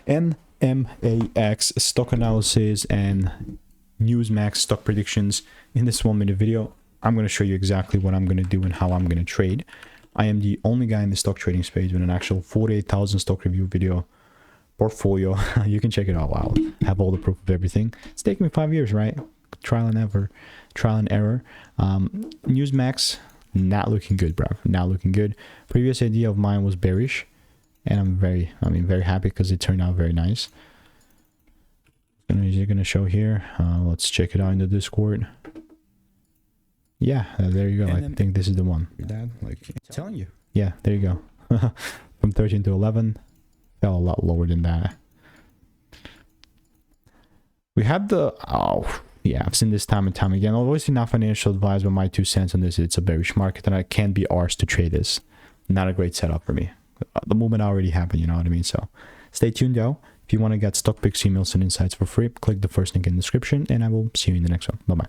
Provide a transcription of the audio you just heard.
NMAX stock analysis and Newsmax stock predictions. In this 1-minute video, I'm going to show you exactly what I'm going to do and how I'm going to trade. I am the only guy in the stock trading space with an actual 48,000 stock review video portfolio. You can check it out. I'll have all the proof of everything. It's taken me 5 years, right? Trial and error. Newsmax, not looking good, bro. Not looking good. Previous idea of mine was bearish, and I'm very happy because it turned out very nice. Is it gonna show here? Let's check it out in the Discord. Yeah, there you go. I think this is the one. That, like, telling you. Yeah, there you go. From 13 to 11, fell a lot lower than that. We had the yeah, I've seen this time and time again. Obviously not financial advice, but my 2 cents on this. It's a bearish market, and I can't be arsed to trade this. Not a great setup for me. The movement already happened, you know what I mean? So stay tuned though. If you want to get stock picks, emails, and insights for free, click the first link in the description, and I will see you in the next one. Bye bye.